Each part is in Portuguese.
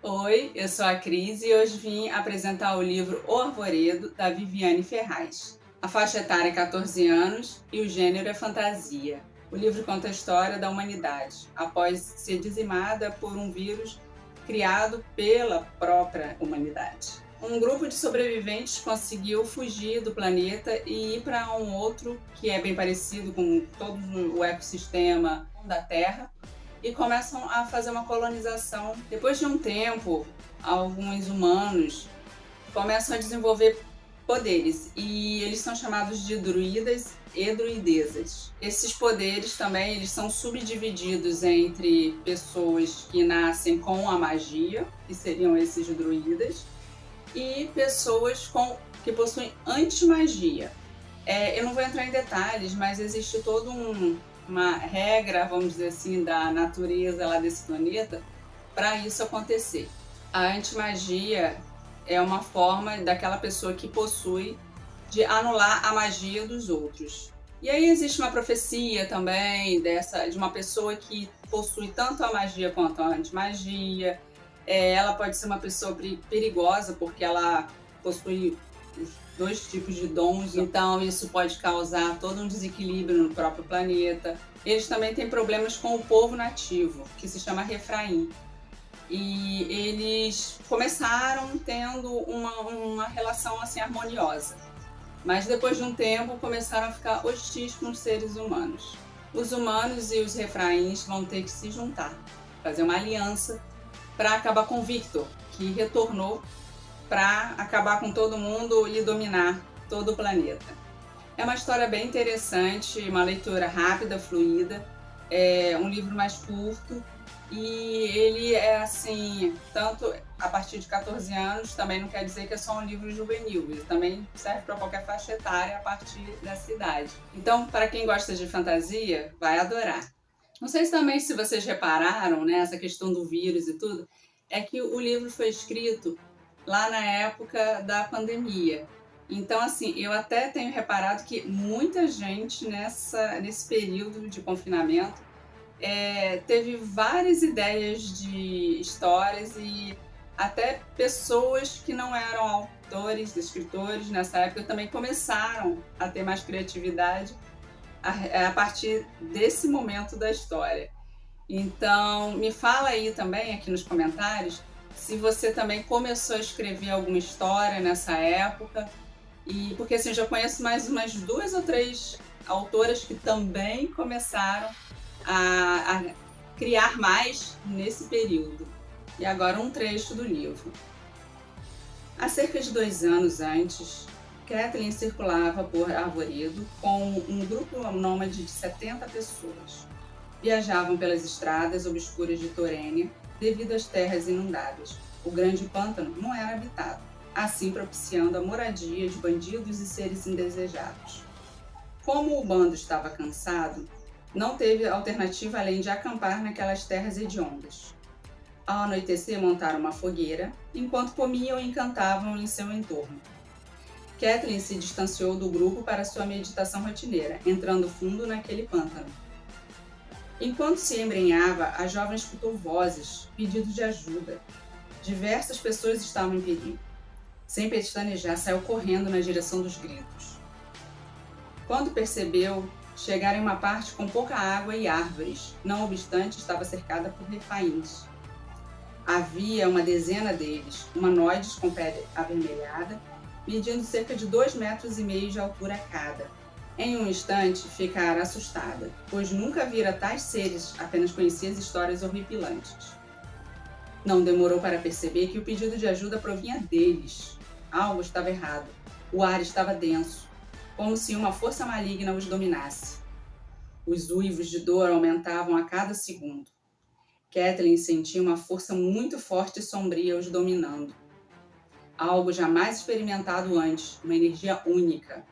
Oi, eu sou a Cris e hoje vim apresentar o livro O Arvoredo, da Viviane Ferraz. A faixa etária é 14 anos e o gênero é fantasia. O livro conta a história da humanidade, após ser dizimada por um vírus criado pela própria humanidade. Um grupo de sobreviventes conseguiu fugir do planeta e ir para um outro que é bem parecido com todo o ecossistema da Terra, e começam a fazer uma colonização. Depois de um tempo, alguns humanos começam a desenvolver poderes e eles são chamados de druidas e druidesas. Esses poderes também eles são subdivididos entre pessoas que nascem com a magia, que seriam esses druidas, e pessoas que possuem antimagia. Eu não vou entrar em detalhes, mas existe todo uma regra, vamos dizer assim, da natureza lá desse planeta para isso acontecer. A antimagia é uma forma daquela pessoa que possui de anular a magia dos outros. E aí existe uma profecia também de uma pessoa que possui tanto a magia quanto a antimagia. Ela pode ser uma pessoa perigosa porque ela possui os dois tipos de dons, então isso pode causar todo um desequilíbrio no próprio planeta. Eles também têm problemas com o povo nativo, que se chama Refraim. E eles começaram tendo uma relação assim harmoniosa, mas depois de um tempo começaram a ficar hostis com os seres humanos. Os humanos e os Refraíns vão ter que se juntar, fazer uma aliança para acabar com Victor, que retornou para acabar com todo mundo e dominar todo o planeta. É uma história bem interessante, uma leitura rápida, fluida, é um livro mais curto e ele é assim, tanto a partir de 14 anos, também não quer dizer que é só um livro juvenil, ele também serve para qualquer faixa etária a partir dessa idade. Então, para quem gosta de fantasia, vai adorar. Não sei também se vocês repararam, né, essa questão do vírus e tudo, é que o livro foi escrito lá na época da pandemia. Então, assim, eu até tenho reparado que muita gente nesse período de confinamento teve várias ideias de histórias e até pessoas que não eram autores, escritores nessa época também começaram a ter mais criatividade a partir desse momento da história. Então, me fala aí também, aqui nos comentários, se você também começou a escrever alguma história nessa época. E porque assim, eu já conheço mais umas 2 ou 3 autoras que também começaram a criar mais nesse período. E agora um trecho do livro. Há cerca de 2 anos antes, Kathleen circulava por Arvoredo com um grupo nômade de 70 pessoas. Viajavam pelas estradas obscuras de Torênia devido às terras inundadas. O grande pântano não era habitado, assim propiciando a moradia de bandidos e seres indesejados. Como o bando estava cansado, não teve alternativa além de acampar naquelas terras hediondas. Ao anoitecer, montaram uma fogueira, enquanto comiam e cantavam em seu entorno. Kathleen se distanciou do grupo para sua meditação rotineira, entrando fundo naquele pântano. Enquanto se embrenhava, a jovem escutou vozes, pedidos de ajuda. Diversas pessoas estavam em perigo. Sem pestanejar, saiu correndo na direção dos gritos. Quando percebeu, chegaram em uma parte com pouca água e árvores, não obstante estava cercada por refaíns. Havia uma dezena deles, humanoides com pele avermelhada, medindo cerca de 2,5 metros de altura cada. Em um instante, ficara assustada, pois nunca vira tais seres, apenas conhecia as histórias horripilantes. Não demorou para perceber que o pedido de ajuda provinha deles. Algo estava errado. O ar estava denso, como se uma força maligna os dominasse. Os uivos de dor aumentavam a cada segundo. Kathleen sentia uma força muito forte e sombria os dominando. Algo jamais experimentado antes, uma energia única.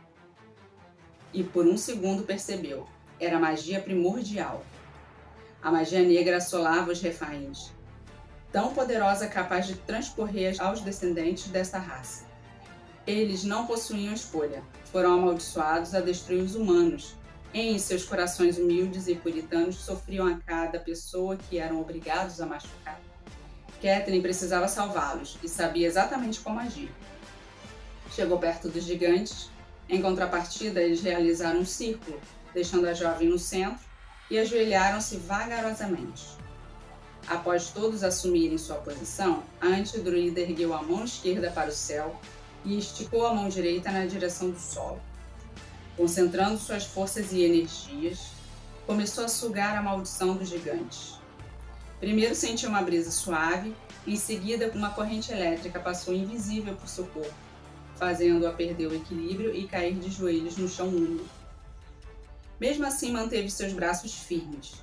E por um segundo percebeu, era magia primordial. A magia negra assolava os refaíns, tão poderosa capaz de transcorrer aos descendentes dessa raça. Eles não possuíam escolha, foram amaldiçoados a destruir os humanos. Em seus corações humildes e puritanos sofriam a cada pessoa que eram obrigados a machucar. Catelyn precisava salvá-los e sabia exatamente como agir. Chegou perto dos gigantes. Em contrapartida, eles realizaram um círculo, deixando a jovem no centro, e ajoelharam-se vagarosamente. Após todos assumirem sua posição, a antidruida ergueu a mão esquerda para o céu e esticou a mão direita na direção do solo. Concentrando suas forças e energias, começou a sugar a maldição dos gigantes. Primeiro sentiu uma brisa suave, em seguida uma corrente elétrica passou invisível por seu corpo, fazendo-a perder o equilíbrio e cair de joelhos no chão úmido. Mesmo assim, manteve seus braços firmes.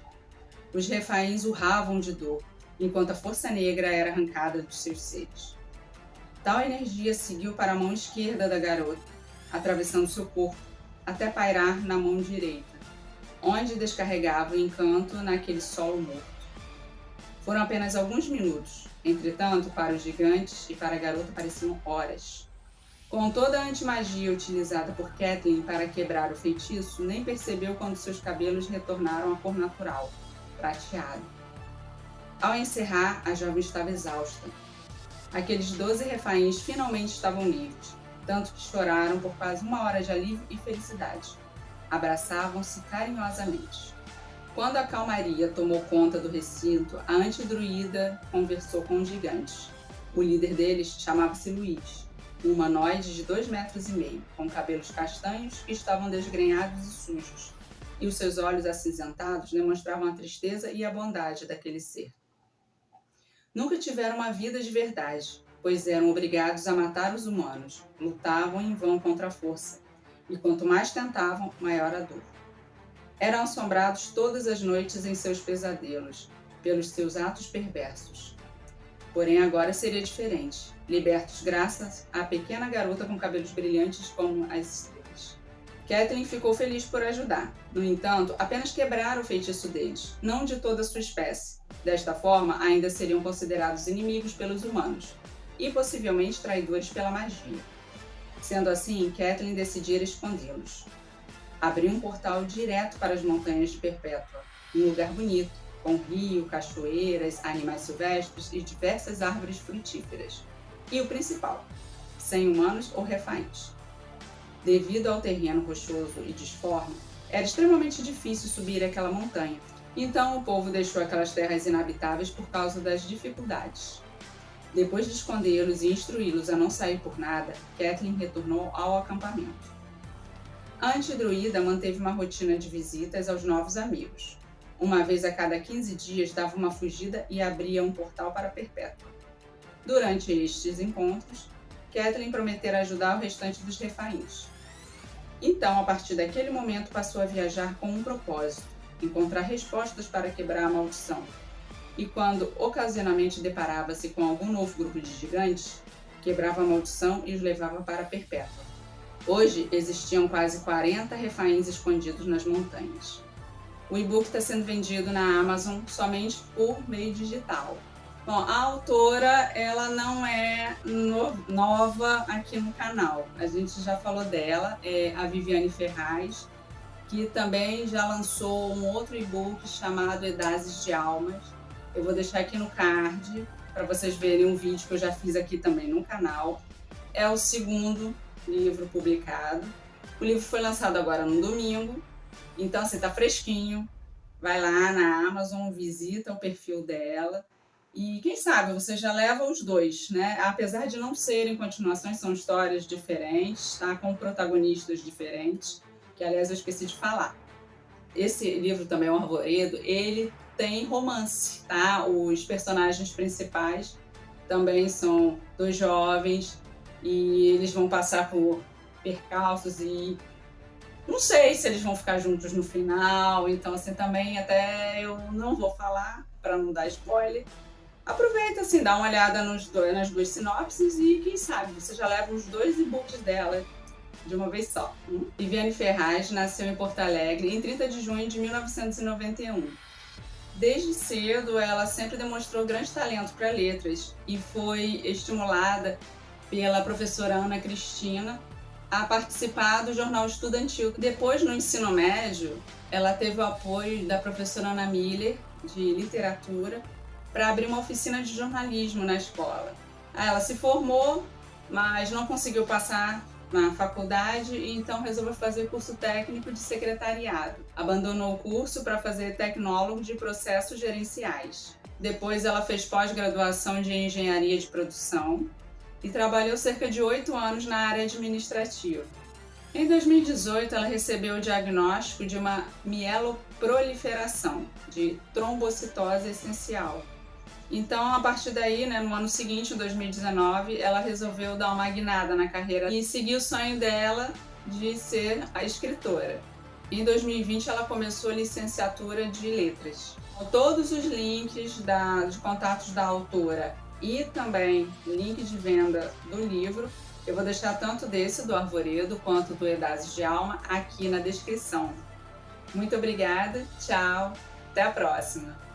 Os refaíns urravam de dor, enquanto a força negra era arrancada dos seus seres. Tal energia seguiu para a mão esquerda da garota, atravessando seu corpo, até pairar na mão direita, onde descarregava o encanto naquele solo morto. Foram apenas alguns minutos, entretanto, para os gigantes e para a garota pareciam horas. Com toda a antimagia utilizada por Catelyn para quebrar o feitiço, nem percebeu quando seus cabelos retornaram à cor natural, prateado. Ao encerrar, a jovem estava exausta. Aqueles 12 refaíns finalmente estavam livres, tanto que choraram por quase 1 hora de alívio e felicidade. Abraçavam-se carinhosamente. Quando a calmaria tomou conta do recinto, a antidruida conversou com os gigantes. O líder deles chamava-se Luís, um humanoide de 2,5 metros, com cabelos castanhos que estavam desgrenhados e sujos, e os seus olhos acinzentados demonstravam a tristeza e a bondade daquele ser. Nunca tiveram uma vida de verdade, pois eram obrigados a matar os humanos, lutavam em vão contra a força, e quanto mais tentavam, maior a dor. Eram assombrados todas as noites em seus pesadelos, pelos seus atos perversos. Porém, agora seria diferente, libertos graças à pequena garota com cabelos brilhantes como as estrelas. Catelyn ficou feliz por ajudar. No entanto, apenas quebraram o feitiço deles, não de toda a sua espécie. Desta forma, ainda seriam considerados inimigos pelos humanos, e possivelmente traidores pela magia. Sendo assim, Catelyn decidira escondê-los. Abriu um portal direto para as Montanhas de Perpétua, um lugar bonito, com rio, cachoeiras, animais silvestres e diversas árvores frutíferas. E o principal, sem humanos ou refaíns. Devido ao terreno rochoso e disforme, era extremamente difícil subir aquela montanha, então o povo deixou aquelas terras inabitáveis por causa das dificuldades. Depois de escondê-los e instruí-los a não sair por nada, Catelyn retornou ao acampamento. A antidruida manteve uma rotina de visitas aos novos amigos. Uma vez a cada 15 dias dava uma fugida e abria um portal para Perpétua. Durante estes encontros, Catelyn prometera ajudar o restante dos refaíns. Então, a partir daquele momento, passou a viajar com um propósito: encontrar respostas para quebrar a maldição. E quando ocasionalmente deparava-se com algum novo grupo de gigantes, quebrava a maldição e os levava para Perpétua. Hoje, existiam quase 40 refaíns escondidos nas montanhas. O e-book está sendo vendido na Amazon somente por meio digital. Bom, a autora, ela não é nova aqui no canal. A gente já falou dela, é a Viviane Ferraz, que também já lançou um outro e-book chamado Edazes de Almas. Eu vou deixar aqui no card para vocês verem um vídeo que eu já fiz aqui também no canal. É o segundo livro publicado. O livro foi lançado agora no domingo, então assim, tá fresquinho. Vai lá na Amazon, visita o perfil dela e quem sabe você já leva os dois, né? Apesar de não serem continuações, são histórias diferentes, tá? Com protagonistas diferentes, que aliás eu esqueci de falar. Esse livro também, O Arvoredo, ele tem romance, tá? Os personagens principais também são 2 jovens e eles vão passar por percalços e não sei se eles vão ficar juntos no final, então assim também até eu não vou falar para não dar spoiler. Aproveita assim, dá uma olhada nas 2 sinopses e quem sabe você já leva os 2 e-books dela de uma vez só. Viviane Ferraz nasceu em Porto Alegre em 30 de junho de 1991. Desde cedo, ela sempre demonstrou grande talento para letras e foi estimulada pela professora Ana Cristina a participar do jornal estudantil. Depois, no ensino médio, ela teve o apoio da professora Ana Miller, de literatura, para abrir uma oficina de jornalismo na escola. Ela se formou, mas não conseguiu passar na faculdade e então resolveu fazer curso técnico de secretariado. Abandonou o curso para fazer tecnólogo de processos gerenciais. Depois ela fez pós-graduação de engenharia de produção e trabalhou cerca de 8 anos na área administrativa. Em 2018, ela recebeu o diagnóstico de uma mieloproliferação, de trombocitose essencial. Então, a partir daí, no ano seguinte, em 2019, ela resolveu dar uma guinada na carreira e seguir o sonho dela de ser a escritora. Em 2020, ela começou a licenciatura de letras. Todos os links de contatos da autora e também link de venda do livro, eu vou deixar tanto desse, do Arvoredo, quanto do Edazes de Alma, aqui na descrição. Muito obrigada, tchau, até a próxima!